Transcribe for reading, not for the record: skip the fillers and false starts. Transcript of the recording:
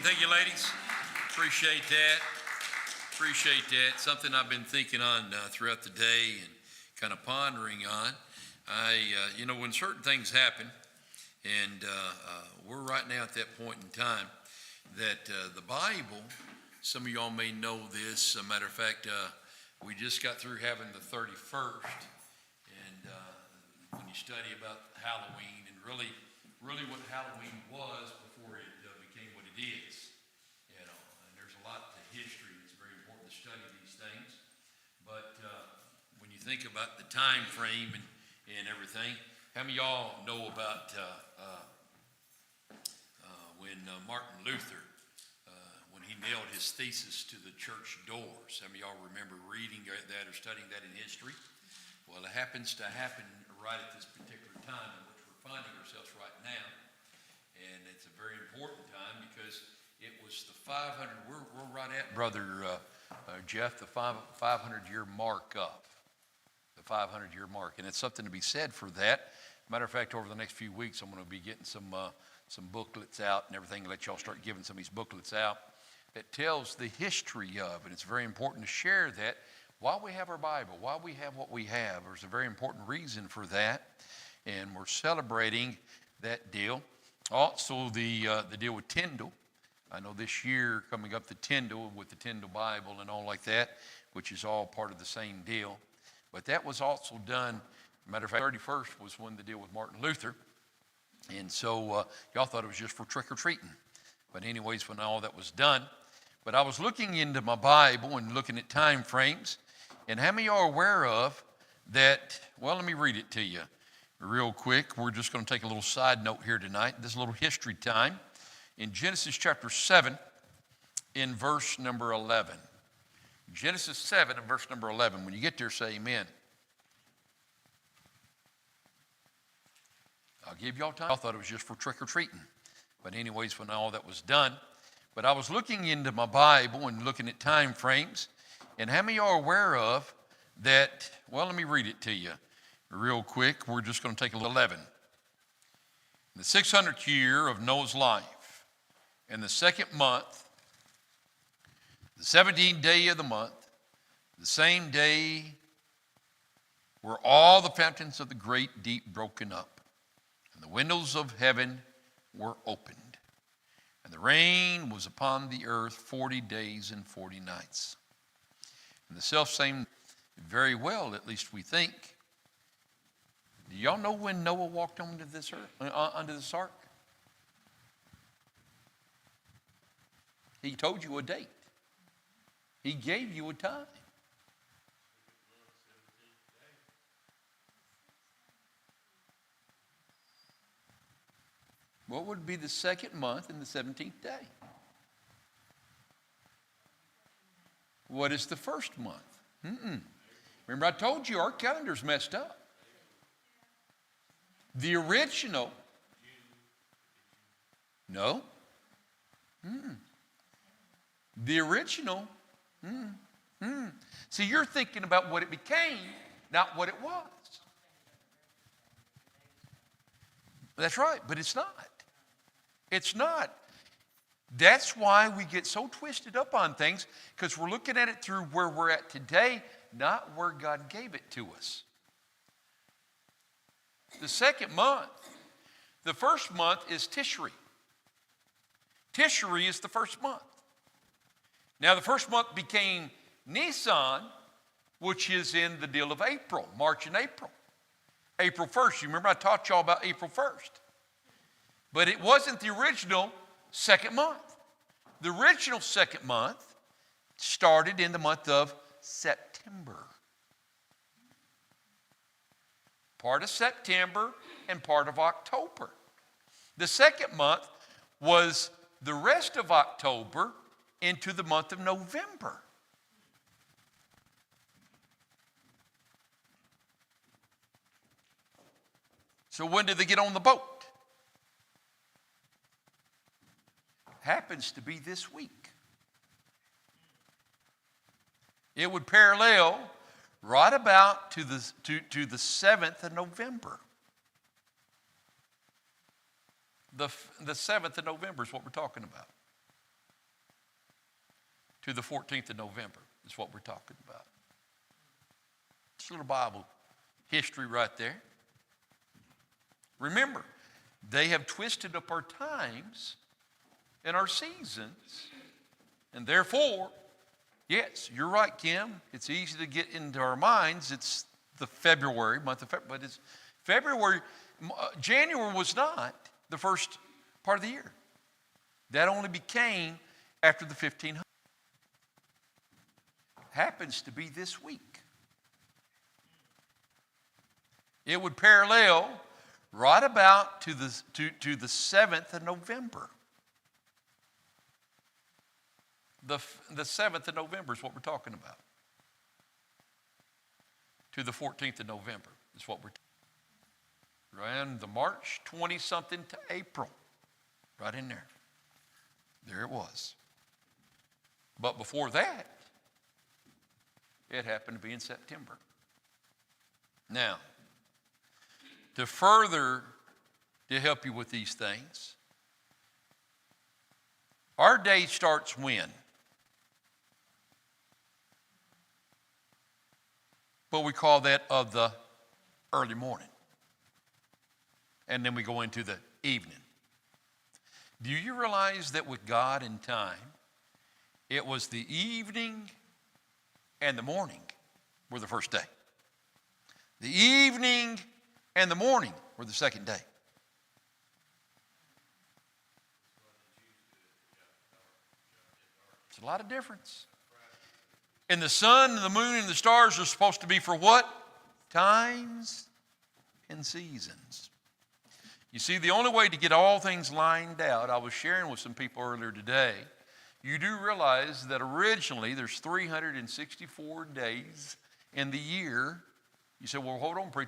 Thank you, ladies. Appreciate that. Something I've been thinking on throughout the day and kind of pondering on. When certain things happen, and we're right now at that point in time that the Bible, some of y'all may know this. As a matter of fact, we just got through having the 31st, and when you study about Halloween and really what Halloween was before it became what it is, and there's a lot to history. It's very important to study these things. But when you think about the time frame and everything, how many of y'all know about when Martin Luther, when he nailed his thesis to the church doors? How many of y'all remember reading that or studying that in history? Well, it happens to happen right at this particular time in which we're finding ourselves right now. And it's a very important time because it was the 500, we're right at, Brother Jeff, the 500-year mark of. The 500-year mark. And it's something to be said for that. Matter of fact, over the next few weeks, I'm going to be getting some booklets out and everything. Let y'all start giving some of these booklets out that tells the history of. And it's very important to share that while we have our Bible, while we have what we have. There's a very important reason for that. And we're celebrating that deal. Also, the deal with Tyndale. I know this year coming up the Tyndale with the Tyndale Bible and all like that, which is all part of the same deal. But that was also done, matter of fact, 31st was when the deal with Martin Luther. And so y'all thought it was just for trick-or-treating. But anyways, when all that was done. But I was looking into my Bible and looking at time frames. And how many of y'all are aware of that? Well, let me read it to you real quick. We're just going to take a little side note here tonight. This is a little history time. In Genesis chapter 7, in verse number 11. Genesis 7 and verse number 11. When you get there, say amen. I'll give y'all time. I thought it was just for trick-or-treating. But anyways, when all that was done. But I was looking into my Bible and looking at time frames. And how many of y'all are aware of that? Well, let me read it to you real quick. We're just going to take a little 11. In the 600th year of Noah's life, in the second month, the 17th day of the month, the same day were all the fountains of the great deep broken up, and the windows of heaven were opened, and the rain was upon the earth 40 days and 40 nights. And the selfsame, very well, at least we think. Do y'all know when Noah walked onto this earth, onto this ark? He told you a date. He gave you a time. What would be the second month in the 17th day? What is the first month? Remember I told you our calendar's messed up. The original. No. The original. See, you're thinking about what it became, not what it was. That's right, but it's not. It's not. That's why we get so twisted up on things, because we're looking at it through where we're at today, not where God gave it to us. The second month, the first month is Tishri. Tishri is the first month. Now, the first month became Nisan, which is in the deal of April, March and April. April 1st. You remember I taught y'all about April 1st. But it wasn't the original second month. The original second month started in the month of September. Part of September and part of October. The second month was the rest of October into the month of November. So when did they get on the boat? Happens to be this week. It would parallel right about to the 7th of November. The 7th of November is what we're talking about. to the 14th of November is what we're talking about. It's a little Bible history right there. Remember, they have twisted up our times and our seasons. And therefore, yes, you're right, Kim. It's easy to get into our minds. It's the February, month of February. But it's February. January was not the first part of the year. That only became after the 1500s. Happens to be this week. It would parallel right about to the 7th of November. The 7th of November is what we're talking about. To the 14th of November is what we're talking about. Around the March 20-something to April. Right in there. There it was. But before that, it happened to be in September. Now, to help you with these things, our day starts when? But we call that of the early morning. And then we go into the evening. Do you realize that with God in time, it was the evening and the morning were the first day. The evening and the morning were the second day. It's a lot of difference. And the sun and the moon and the stars are supposed to be for what? Times and seasons. You see, the only way to get all things lined out, I was sharing with some people earlier today, you do realize that originally there's 364 days in the year. You say, well, hold on, preacher.